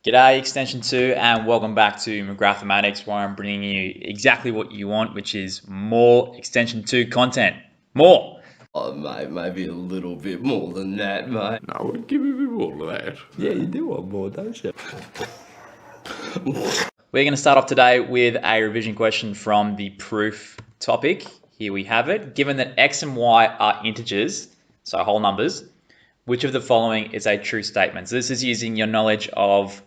G'day Extension 2 and welcome back to Mathematics, where I'm bringing you exactly what you want, which is more Extension 2 content. More! Maybe a little bit more than that, mate. No, give me a bit more of that. Yeah, you do want more, don't you? We're going to start off today with a revision question from the proof topic. Here we have it. Given that x and y are integers, so whole numbers, which of the following is a true statement? So this is using your knowledge of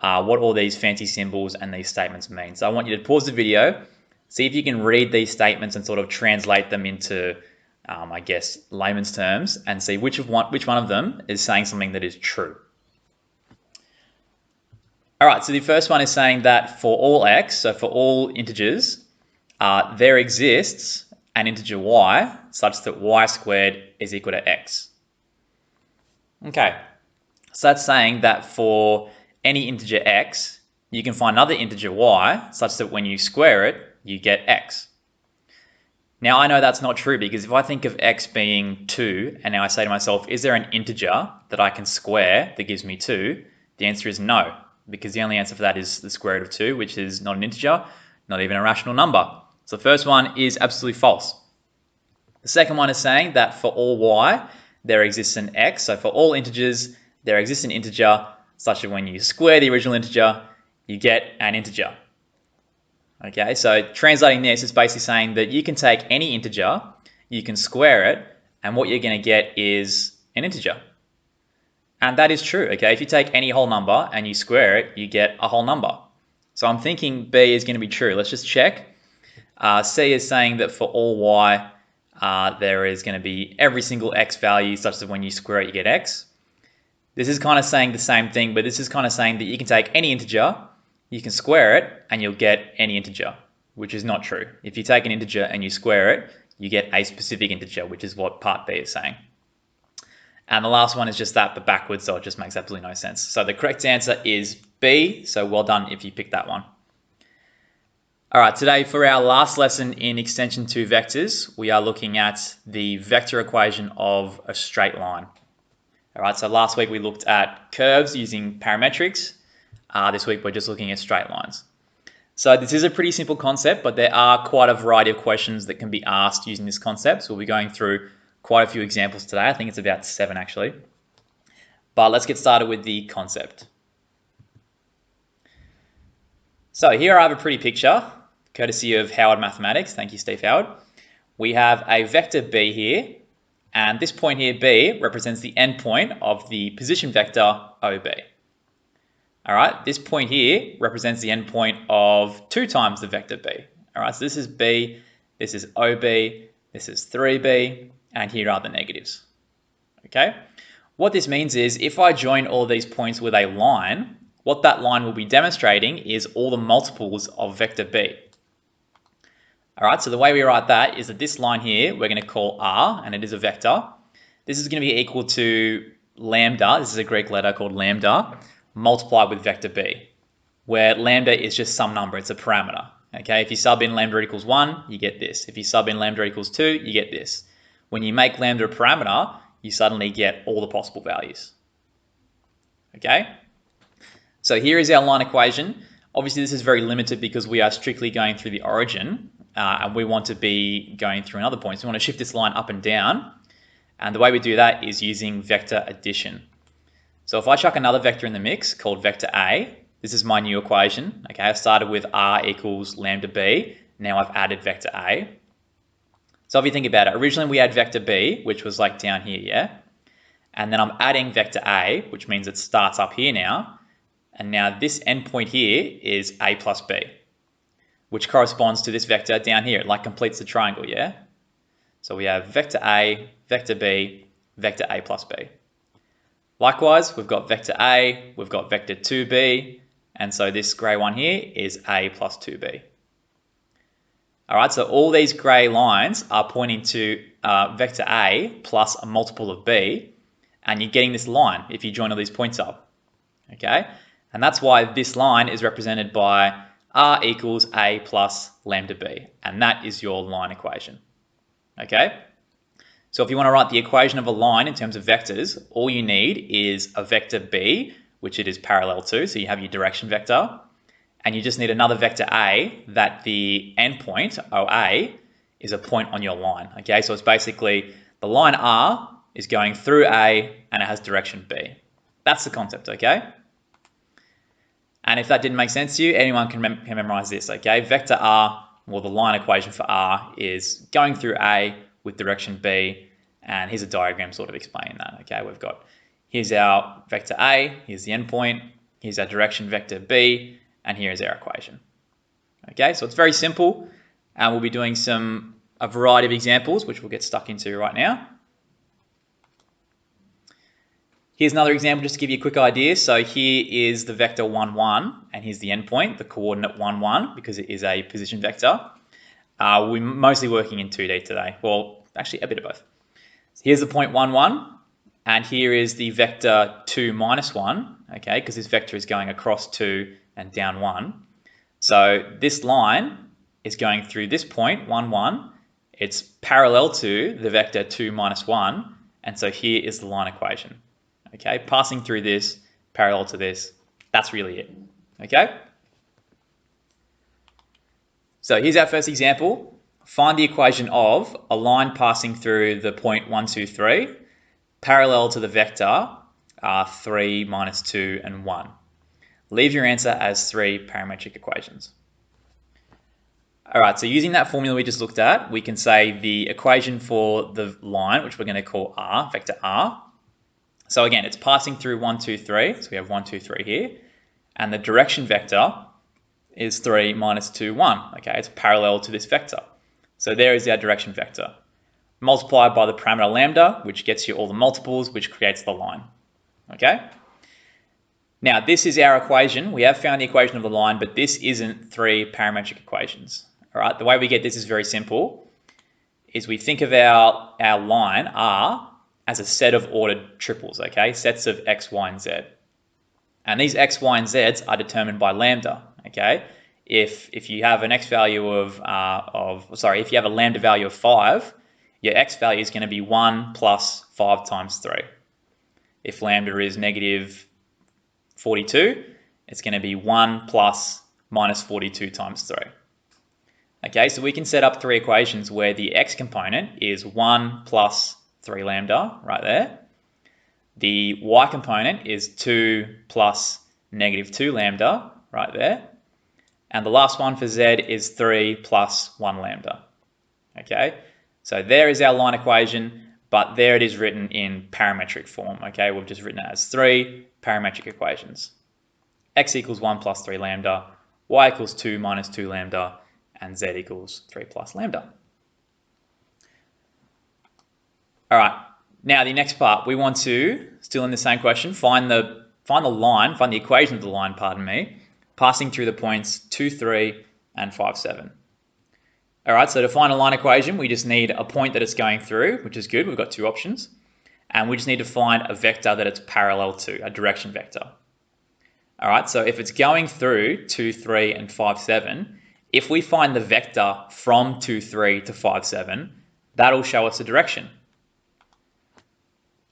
what all these fancy symbols and these statements mean. So I want you to pause the video, see if you can read these statements and sort of translate them into, I guess, layman's terms, and see which one of them is saying something that is true. All right, so the first one is saying that for all x, so for all integers, there exists an integer y such that y squared is equal to x. Okay, so that's saying that for any integer x, you can find another integer y such that when you square it, you get x. Now I know that's not true, because if I think of x being 2 and now I say to myself, is there an integer that I can square that gives me 2? The answer is no, because the only answer for that is the square root of 2, which is not an integer, not even a rational number. So the first one is absolutely false. The second one is saying that for all y, there exists an x. So for all integers, there exists an integer such that when you square the original integer, you get an integer. Okay, so translating this is basically saying that you can take any integer, you can square it, and what you're going to get is an integer. And that is true, okay? If you take any whole number and you square it, you get a whole number. So I'm thinking B is going to be true. Let's just check. C is saying that for all y, there is going to be every single x value such that when you square it, you get x. This is kind of saying the same thing, but this is kind of saying that you can take any integer, you can square it, and you'll get any integer, which is not true. If you take an integer and you square it, you get a specific integer, which is what part B is saying. And the last one is just that, but backwards, so it just makes absolutely no sense. So the correct answer is B, so well done if you picked that one. All right, today for our last lesson in Extension 2 vectors, we are looking at the vector equation of a straight line. All right, so last week we looked at curves using parametrics. This week we're just looking at straight lines. So this is a pretty simple concept, but there are quite a variety of questions that can be asked using this concept. So we'll be going through quite a few examples today. I think it's about 7 actually. But let's get started with the concept. So here I have a pretty picture, courtesy of Howard Mathematics. Thank you, Steve Howard. We have a vector B here, and this point here, B, represents the endpoint of the position vector OB. All right, this point here represents the endpoint of 2 times the vector B. All right, so this is B, this is OB, this is 3B, and here are the negatives. Okay, what this means is if I join all these points with a line, what that line will be demonstrating is all the multiples of vector B. All right, so the way we write that is that this line here, we're going to call R, and it is a vector. This is going to be equal to lambda, this is a Greek letter called lambda, multiplied with vector B, where lambda is just some number, it's a parameter. Okay, if you sub in lambda equals 1, you get this. If you sub in lambda equals 2, you get this. When you make lambda a parameter, you suddenly get all the possible values. Okay, so here is our line equation. Obviously, this is very limited because we are strictly going through the origin, and we want to be going through another point. So we want to shift this line up and down. And the way we do that is using vector addition. So if I chuck another vector in the mix called vector A, this is my new equation. Okay, I started with R equals lambda B. Now I've added vector A. So if you think about it, originally we had vector B, which was like down here, yeah? And then I'm adding vector A, which means it starts up here now. And now this endpoint here is A plus B, which corresponds to this vector down here. It like completes the triangle, yeah? So we have vector A, vector B, vector A plus B. Likewise, we've got vector A, we've got vector 2B, and so this grey one here is A plus 2B. All right, so all these grey lines are pointing to vector A plus a multiple of B, and you're getting this line if you join all these points up, okay? And that's why this line is represented by R equals A plus lambda B, and that is your line equation, okay? So if you want to write the equation of a line in terms of vectors, all you need is a vector B, which it is parallel to. So you have your direction vector, and you just need another vector A that the endpoint, OA, is a point on your line. Okay, so it's basically the line R is going through A and it has direction B. That's the concept, okay? And if that didn't make sense to you, anyone can memorize this, okay? Vector R, well, the line equation for R is going through A with direction B, and here's a diagram sort of explaining that, okay? We've got, here's our vector A, here's the endpoint, here's our direction vector B, and here is our equation. Okay, so it's very simple, and we'll be doing a variety of examples, which we'll get stuck into right now. Here's another example just to give you a quick idea. So here is the vector 1, 1, and here's the endpoint, the coordinate 1, 1, because it is a position vector. We're mostly working in 2D today. Well, actually a bit of both. So here's the point 1, 1, and here is the vector 2, minus 1, okay, because this vector is going across 2 and down 1. So this line is going through this point, 1, 1. It's parallel to the vector 2, minus 1, and so here is the line equation. Okay, passing through this, parallel to this, that's really it. Okay? So here's our first example. Find the equation of a line passing through the point 1, 2, 3, parallel to the vector 3, minus 2, and 1. Leave your answer as 3 parametric equations. All right, so using that formula we just looked at, we can say the equation for the line, which we're going to call R, vector R. So again, it's passing through 1, 2, 3. So we have 1, 2, 3 here. And the direction vector is 3, minus 2, 1. Okay, it's parallel to this vector. So there is our direction vector. Multiplied by the parameter lambda, which gets you all the multiples, which creates the line. Okay? Now, this is our equation. We have found the equation of the line, but this isn't 3 parametric equations. All right, the way we get this is very simple. Is we think of our line, R, as a set of ordered triples, okay? Sets of x, y, and z. And these x, y, and z's are determined by lambda, okay? If you have an x value if you have a lambda value of 5, your x value is going to be 1 plus 5 times 3. If lambda is negative 42, it's going to be 1 plus minus 42 times 3. Okay, so we can set up 3 equations where the x component is 1 plus 3 lambda right there. The y component is 2 plus negative 2 lambda right there. And the last one for z is 3 plus 1 lambda. Okay, so there is our line equation, but there it is written in parametric form. Okay, we've just written it as 3 parametric equations. X equals 1 plus 3 lambda, y equals 2 minus 2 lambda, and z equals 3 plus lambda. All right, now the next part, we want to, still in the same question, find the equation of the line, passing through the points 2, 3, and 5, 7. All right, so to find a line equation, we just need a point that it's going through, which is good. We've got 2 options. And we just need to find a vector that it's parallel to, a direction vector. All right, so if it's going through 2, 3, and 5, 7, if we find the vector from 2, 3 to 5, 7, that'll show us the direction.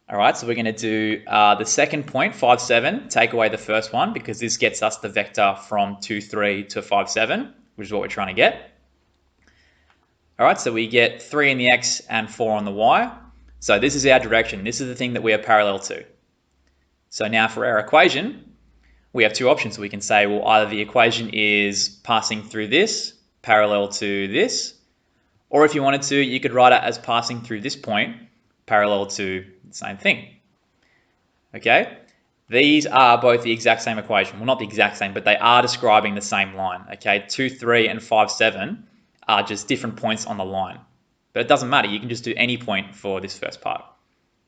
All right, so we're going to do the second point, 5, 7, take away the first one because this gets us the vector from 2, 3 to 5, 7, which is what we're trying to get. All right, so we get 3 in the x and 4 on the y. So this is our direction. This is the thing that we are parallel to. So now for our equation, we have 2 options. We can say, well, either the equation is passing through this, parallel to this, or if you wanted to, you could write it as passing through this point, parallel to the same thing. Okay, these are both the exact same equation. Well, not the exact same, but they are describing the same line. Okay, 2, 3, and 5, 7 are just different points on the line. But it doesn't matter. You can just do any point for this first part.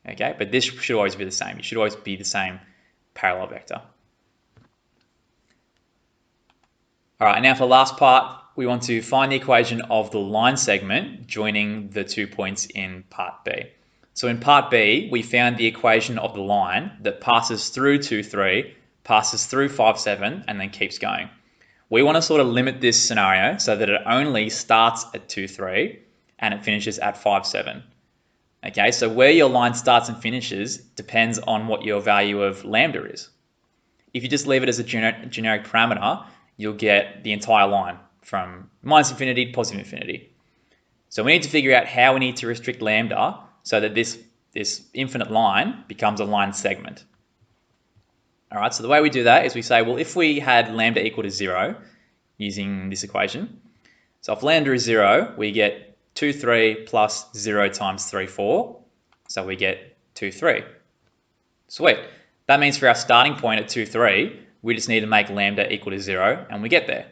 Okay, but this should always be the same. It should always be the same parallel vector. All right, now for the last part, we want to find the equation of the line segment joining the 2 points in part B. So in part B, we found the equation of the line that passes through 2, 3, passes through 5, 7, and then keeps going. We want to sort of limit this scenario so that it only starts at 2, 3 and it finishes at 5, 7. Okay, so where your line starts and finishes depends on what your value of lambda is. if you just leave it as a generic parameter, you'll get the entire line from minus infinity to positive infinity. So we need to figure out how we need to restrict lambda so that this infinite line becomes a line segment. All right, so the way we do that is we say, well, if we had lambda equal to 0 using this equation, so if lambda is 0, we get 2, 3 plus 0 times 3, 4. So we get 2, 3. Sweet. That means for our starting point at 2, 3, we just need to make lambda equal to 0, and we get there.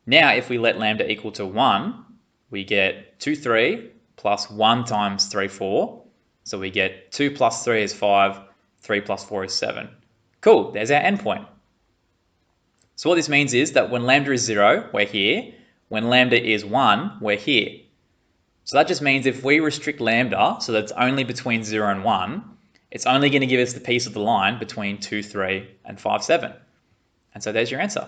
Now, if we let lambda equal to 1, we get 2, 3 plus 1 times 3, 4. So we get 2 plus 3 is 5, 3 plus 4 is 7. Cool, there's our endpoint. So what this means is that when lambda is 0, we're here. When lambda is 1, we're here. So that just means if we restrict lambda so that it's only between 0 and 1, it's only going to give us the piece of the line between 2, 3 and 5, 7. And so there's your answer.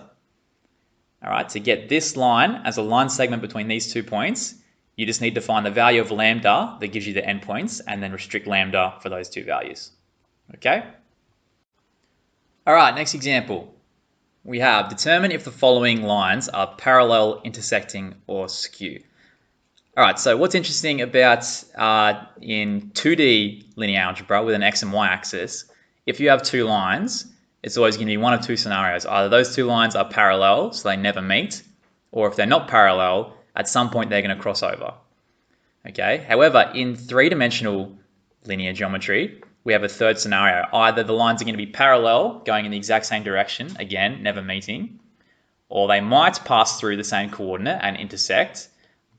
All right, to get this line as a line segment between these 2 points, you just need to find the value of lambda that gives you the endpoints and then restrict lambda for those 2 values. Okay? All right, next example. We have determine if the following lines are parallel, intersecting, or skew. All right, so what's interesting about in 2D linear algebra with an x and y axis, if you have 2 lines, it's always going to be one of 2 scenarios. Either those 2 lines are parallel, so they never meet, or if they're not parallel, at some point they're going to cross over. Okay. However, in 3-dimensional linear geometry, we have a third scenario. Either the lines are going to be parallel, going in the exact same direction, again, never meeting, or they might pass through the same coordinate and intersect,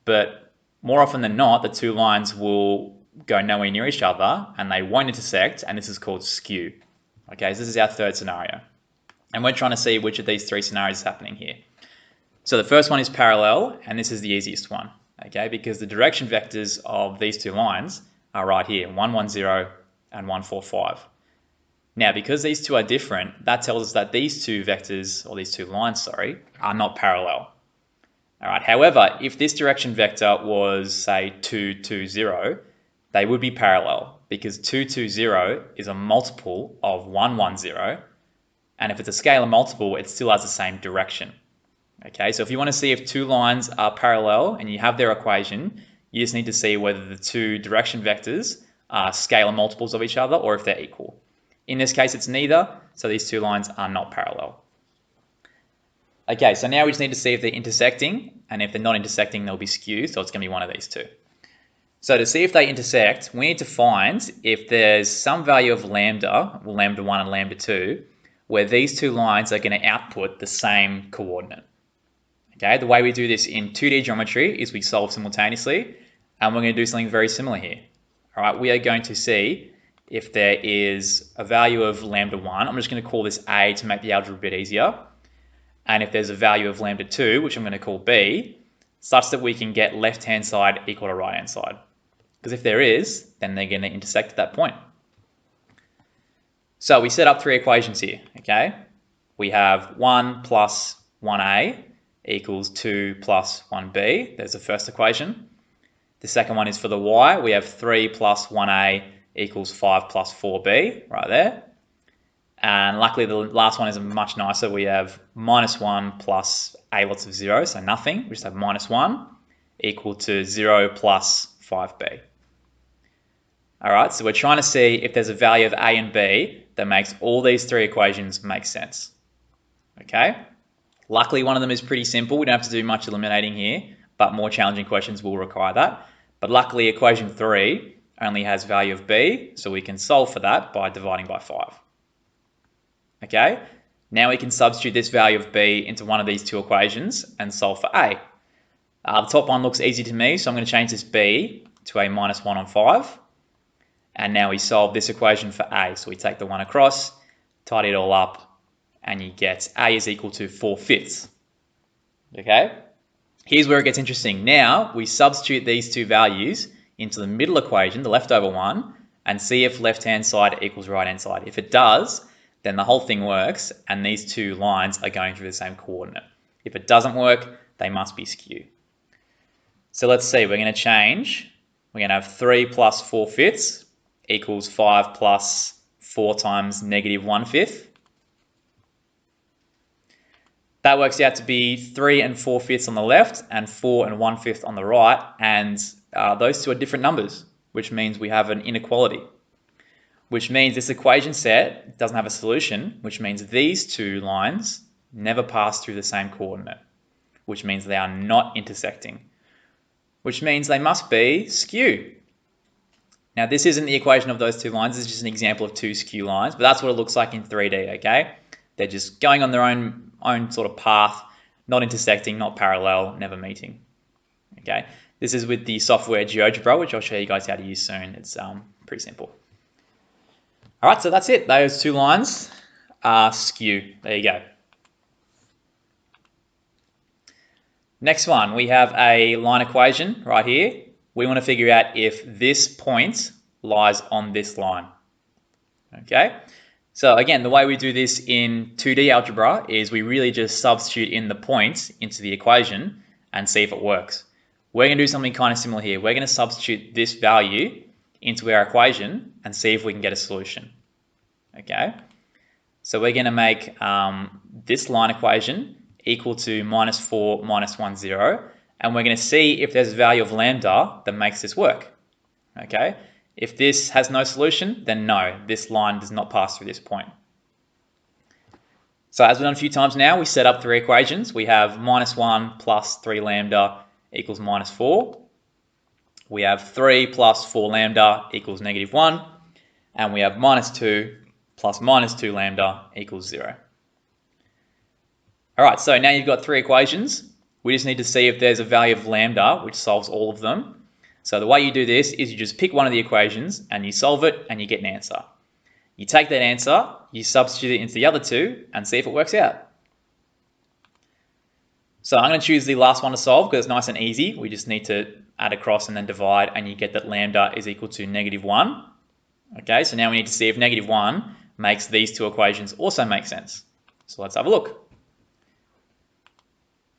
but more often than not, the 2 lines will go nowhere near each other and they won't intersect, and this is called skew. Okay, so this is our third scenario. And we're trying to see which of these 3 scenarios is happening here. So the first one is parallel, and this is the easiest one, okay, because the direction vectors of these 2 lines are right here, 1, 1, 0 and 1, 4, 5. Now, because these 2 are different, that tells us that these 2 vectors, or these 2 lines, sorry, are not parallel. All right. However, if this direction vector was, say, 2, 2, 0, they would be parallel because 2, 2, 0 is a multiple of 1, 1, 0. And if it's a scalar multiple, it still has the same direction. Okay, so if you want to see if 2 lines are parallel and you have their equation, you just need to see whether the 2 direction vectors are scalar multiples of each other or if they're equal. In this case, it's neither, so these 2 lines are not parallel. Okay, so now we just need to see if they're intersecting, and if they're not intersecting, they'll be skew, so it's going to be one of these 2. So to see if they intersect, we need to find if there's some value of lambda, lambda 1 and lambda 2, where these 2 lines are going to output the same coordinate. Okay, the way we do this in 2D geometry is we solve simultaneously, and we're going to do something very similar here. All right, we are going to see if there is a value of lambda 1. I'm just going to call this A to make the algebra a bit easier. And if there's a value of lambda 2, which I'm going to call B, such that we can get left-hand side equal to right-hand side. Because if there is, then they're going to intersect at that point. So we set up 3 equations here, okay? We have 1 plus 1A equals 2 plus 1B. There's the first equation. The second one is for the Y. We have 3 plus 1A equals 5 plus 4B, right there. And luckily the last one is much nicer. We have minus 1 plus A lots of 0, so nothing. We just have minus 1 equal to 0 plus 5B. All right, so we're trying to see if there's a value of A and B that makes all these 3 equations make sense. Okay? Luckily, one of them is pretty simple. We don't have to do much eliminating here, but more challenging questions will require that. But luckily, equation 3 only has value of B, so we can solve for that by dividing by 5. Okay, now we can substitute this value of B into one of these 2 equations and solve for A. The top one looks easy to me, so I'm going to change this B to a minus 1 on 5. And now we solve this equation for A. So we take the 1 across, tidy it all up, and you get A is equal to 4/5. Okay, here's where it gets interesting. Now we substitute these 2 values into the middle equation, the leftover one, and see if left-hand side equals right-hand side. If it does, then the whole thing works, and these 2 lines are going through the same coordinate. If it doesn't work, they must be skew. So let's see, we're going to change. We're going to have 3 plus 4/5 equals 5 plus 4 times negative 1/5. That works out to be 3 4/5 on the left and 4 1/5 on the right. And those two are different numbers, which means we have an inequality, which means this equation set doesn't have a solution, which means these two lines never pass through the same coordinate, which means they are not intersecting, which means they must be skew. Now, this isn't the equation of those two lines. This is just an example of two skew lines, but that's what it looks like in 3D, okay? They're just going on their own sort of path, not intersecting, not parallel, never meeting, okay? This is with the software GeoGebra, which I'll show you guys how to use soon. It's pretty simple. All right, so that's it. Those two lines are skew. There you go. Next one, we have a line equation right here. We want to figure out if this point lies on this line. Okay, so again, the way we do this in 2D algebra is we really just substitute in the points into the equation and see if it works. We're going to do something kind of similar here. We're going to substitute this value into our equation and see if we can get a solution. Okay, so we're going to make this line equation equal to -4 -1 0, and we're going to see if there's a value of lambda that makes this work. Okay, if this has no solution, then no, this line does not pass through this point. So as we've done a few times now, we set up three equations. We have -1 plus 3 lambda equals -4. We have 3 plus 4 lambda equals -1. And we have -2 plus -2 lambda equals 0. All right, so now you've got three equations. We just need to see if there's a value of lambda which solves all of them. So the way you do this is you just pick one of the equations and you solve it and you get an answer. You take that answer, you substitute it into the other two and see if it works out. So I'm going to choose the last one to solve because it's nice and easy. We just need to add across and then divide, and you get that lambda is equal to -1. Okay, so now we need to see if -1 makes these two equations also make sense. So let's have a look.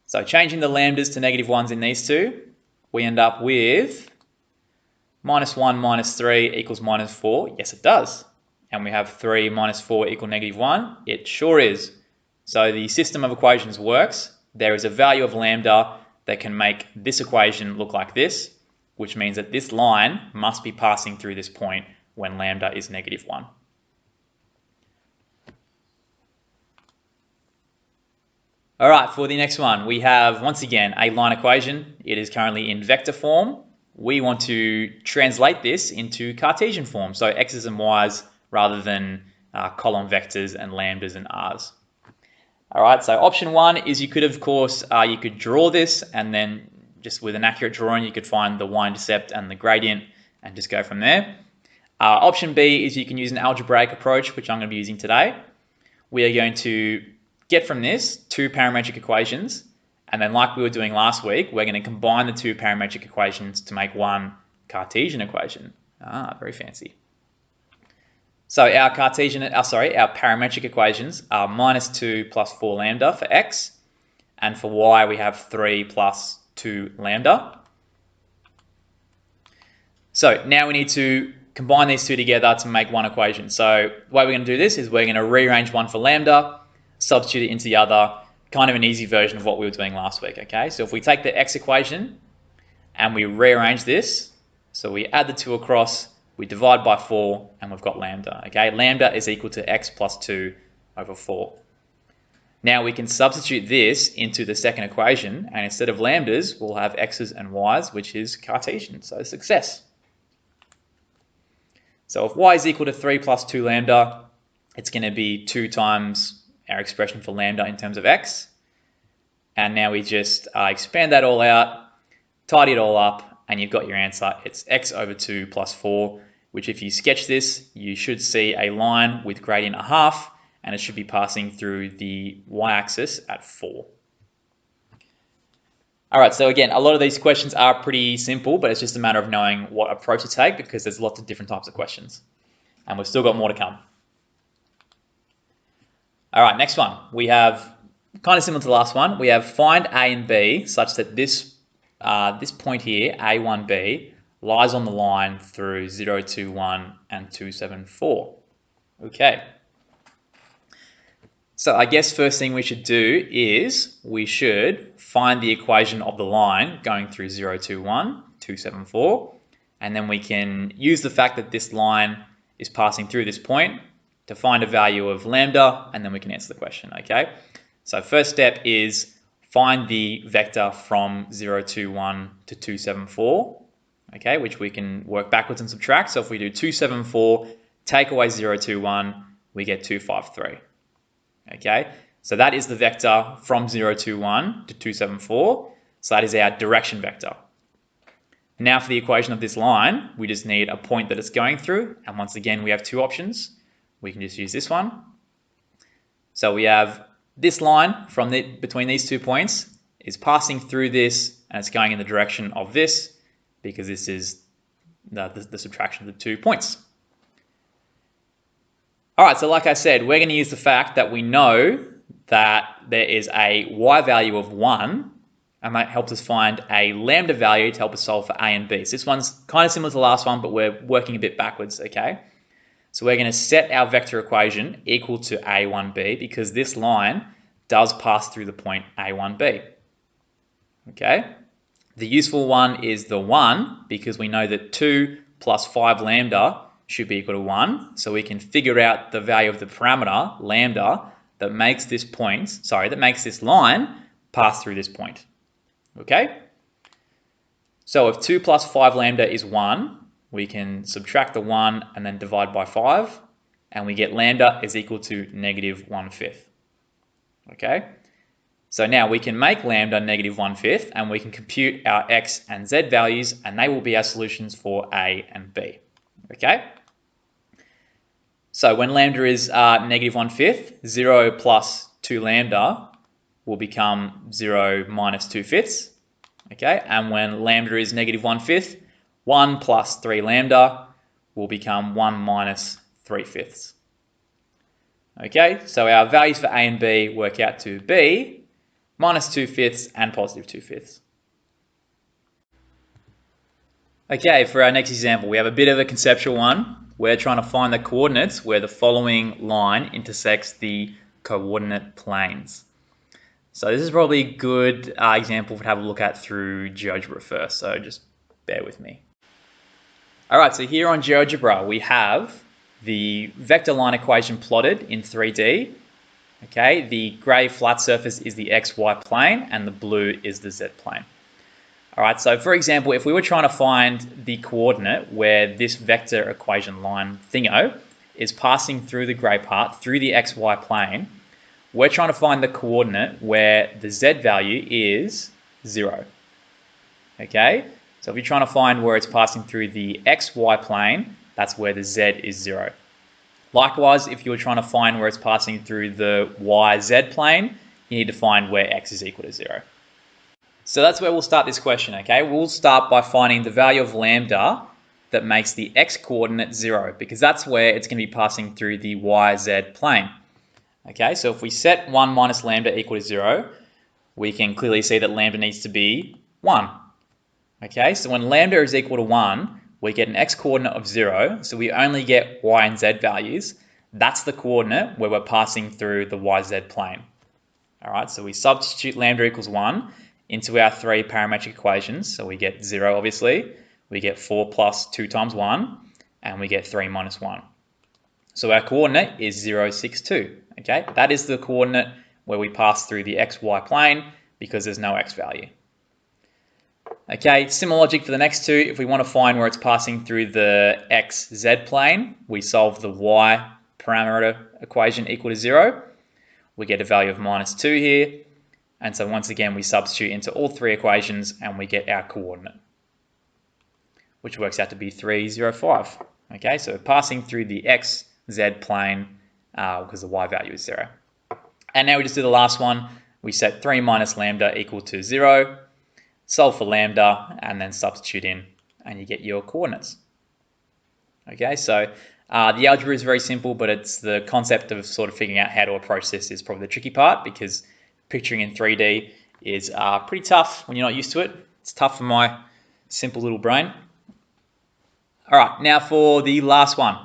So changing the lambdas to -1s in these two, we end up with -1 minus 3 equals -4. Yes, it does. And we have 3 minus 4 equal -1. It sure is. So the system of equations works. There is a value of lambda that can make this equation look like this, which means that this line must be passing through this point when lambda is -1. All right, for the next one, we have, once again, a line equation. It is currently in vector form. We want to translate this into Cartesian form, so x's and y's rather than column vectors and lambdas and r's. All right, so option one is you could, of course, you could draw this, and then just with an accurate drawing, you could find the y-intercept and the gradient and just go from there. Option B is you can use an algebraic approach, which I'm going to be using today. We are going to get from this two parametric equations, and then like we were doing last week, we're going to combine the two parametric equations to make one Cartesian equation. Very fancy. So our parametric equations are -2 plus 4 lambda for x, and for y we have 3 plus 2 lambda. So now we need to combine these two together to make one equation. So the way we're going to do this is we're going to rearrange one for lambda, substitute it into the other, kind of an easy version of what we were doing last week, okay? So if we take the x equation and we rearrange this, so we add the 2 across, we divide by 4, and we've got lambda, okay? Lambda is equal to x plus 2 over 4. Now we can substitute this into the second equation, and instead of lambdas, we'll have x's and y's, which is Cartesian, so success. So if y is equal to 3 plus 2 lambda, it's going to be 2 times our expression for lambda in terms of x. And now we just expand that all out, tidy it all up, and you've got your answer. It's x over 2 plus 4, which if you sketch this, you should see a line with gradient 1/2, and it should be passing through the y-axis at 4. All right, so again, a lot of these questions are pretty simple, but it's just a matter of knowing what approach to take because there's lots of different types of questions. And we've still got more to come. All right, next one. We have, kind of similar to the last one, we have find A and B such that this point here, A1B, lies on the line through 0, 2, 1, and 2, 7, 4. Okay. So I guess first thing we should do is we should find the equation of the line going through 0, 2, 1, 2, 7, 4, and then we can use the fact that this line is passing through this point to find a value of lambda, and then we can answer the question, okay? So first step is find the vector from 0, 2, 1 to 2, 7, 4, okay, which we can work backwards and subtract. So if we do 2, 7, 4, take away 0, 2, 1, we get 2, 5, 3. Okay, so that is the vector from 0, 2, 1 to 2, 7, 4. So that is our direction vector. Now for the equation of this line, we just need a point that it's going through. And once again, we have two options. We can just use this one. So we have this line from between these 2 points is passing through this, and it's going in the direction of this because this is the subtraction of the 2 points. All right, so like I said, we're going to use the fact that we know that there is a y value of 1, and that helps us find a lambda value to help us solve for a and b. So this one's kind of similar to the last one, but we're working a bit backwards, okay? So we're going to set our vector equation equal to a1b because this line does pass through the point a1b, okay? The useful one is the 1 because we know that 2 plus 5 lambda should be equal to 1. So we can figure out the value of the parameter, lambda, that makes this line pass through this point. Okay? So if 2 plus 5 lambda is 1, we can subtract the 1 and then divide by 5, and we get lambda is equal to negative 1/5. Okay? So now we can make lambda negative 1/5, and we can compute our x and z values, and they will be our solutions for a and b. Okay? So when lambda is negative 1/5, 0 plus 2 lambda will become 0 minus 2/5. Okay, and when lambda is negative 1/5, 1 plus 3 lambda will become 1 minus 3/5. Okay, so our values for a and b work out to be minus 2/5 and positive 2/5. Okay, for our next example, we have a bit of a conceptual one. We're trying to find the coordinates where the following line intersects the coordinate planes. So this is probably a good example to have a look at through GeoGebra first, so just bear with me. All right, so here on GeoGebra, we have the vector line equation plotted in 3D. Okay, the gray flat surface is the XY plane and the blue is the Z plane. All right, so for example, if we were trying to find the coordinate where this vector equation line thingo is passing through the gray part, through the XY plane, we're trying to find the coordinate where the Z value is 0. Okay, so if you're trying to find where it's passing through the XY plane, that's where the Z is 0. Likewise, if you're trying to find where it's passing through the YZ plane, you need to find where X is equal to 0. So that's where we'll start this question, okay? We'll start by finding the value of lambda that makes the X coordinate 0, because that's where it's going to be passing through the YZ plane. Okay, so if we set 1 minus lambda equal to 0, we can clearly see that lambda needs to be 1. Okay, so when lambda is equal to 1, we get an X coordinate of 0, so we only get Y and Z values. That's the coordinate where we're passing through the YZ plane. All right, so we substitute lambda equals 1 into our 3 parametric equations. So we get 0, obviously. We get 4 plus 2 times 1, and we get 3 minus 1. So our coordinate is 0, 6, 2. Okay, that is the coordinate where we pass through the XY plane because there's no X value. Okay, similar logic for the next two. If we want to find where it's passing through the XZ plane, we solve the Y parameter equation equal to 0. We get a value of minus 2 here. And so once again, we substitute into all 3 equations and we get our coordinate, which works out to be 3, 0, 5. Okay, so passing through the XZ plane because the Y value is 0. And now we just do the last one. We set 3 minus lambda equal to 0, solve for lambda, and then substitute in, and you get your coordinates. Okay, so the algebra is very simple, but it's the concept of sort of figuring out how to approach this is probably the tricky part, because picturing in 3D is pretty tough when you're not used to it. It's tough for my simple little brain. All right, now for the last one.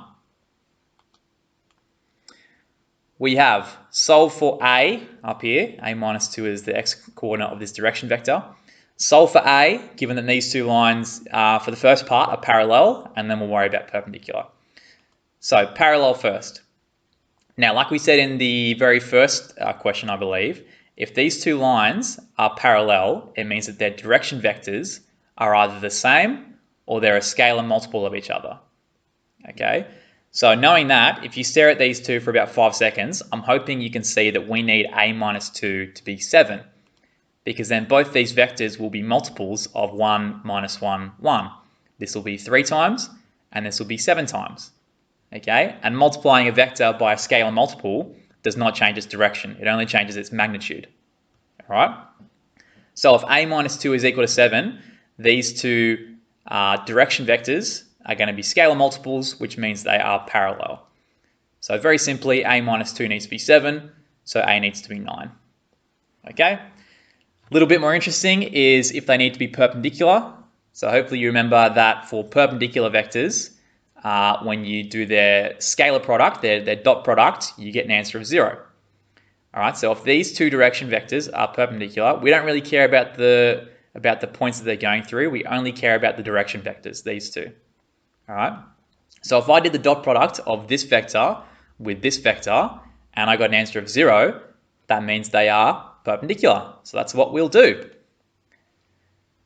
we have solve for A up here. A minus 2 is the x-coordinate of this direction vector. Solve for A, given that these two lines for the first part are parallel, and then we'll worry about perpendicular. So parallel first. Now, like we said in the very first question, I believe, if these two lines are parallel, it means that their direction vectors are either the same or they're a scalar multiple of each other. Okay, so knowing that, if you stare at these two for about 5 seconds, I'm hoping you can see that we need A minus 2 to be 7, because then both these vectors will be multiples of 1 minus 1, 1. This will be 3 times, and this will be 7 times. Okay, and multiplying a vector by a scalar multiple does not change its direction. It only changes its magnitude. All right. So if A minus 2 is equal to 7, these two direction vectors are going to be scalar multiples, which means they are parallel. So very simply, A minus 2 needs to be 7, so A needs to be 9. Okay. A little bit more interesting is if they need to be perpendicular. So hopefully you remember that for perpendicular vectors, when you do their scalar product, their dot product, you get an answer of 0. All right, so if these two direction vectors are perpendicular, we don't really care about the points that they're going through. We only care about the direction vectors, these two. All right, so if I did the dot product of this vector with this vector, and I got an answer of 0, that means they are perpendicular. So that's what we'll do.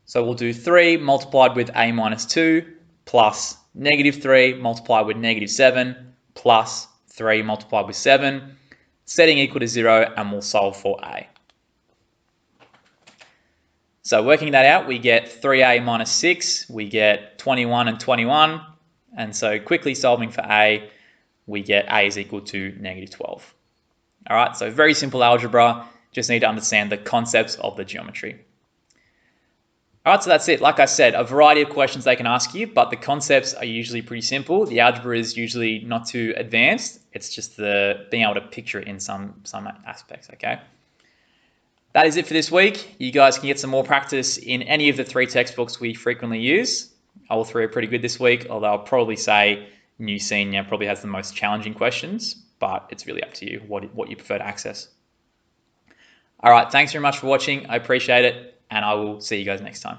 So we'll do 3 multiplied with A minus 2 plus negative 3 multiplied with negative 7 plus 3 multiplied with 7, setting equal to 0, and we'll solve for A. So working that out, we get 3A minus 6, we get 21 and 21, and so quickly solving for A, we get A is equal to negative 12. All right, so very simple algebra, just need to understand the concepts of the geometry. All right, so that's it. Like I said, a variety of questions they can ask you, but the concepts are usually pretty simple. The algebra is usually not too advanced. It's just the being able to picture it in some aspects, okay? That is it for this week. You guys can get some more practice in any of the 3 textbooks we frequently use. All 3 are pretty good this week, although I'll probably say New Senior probably has the most challenging questions, but it's really up to you what you prefer to access. All right, thanks very much for watching. I appreciate it, and I will see you guys next time.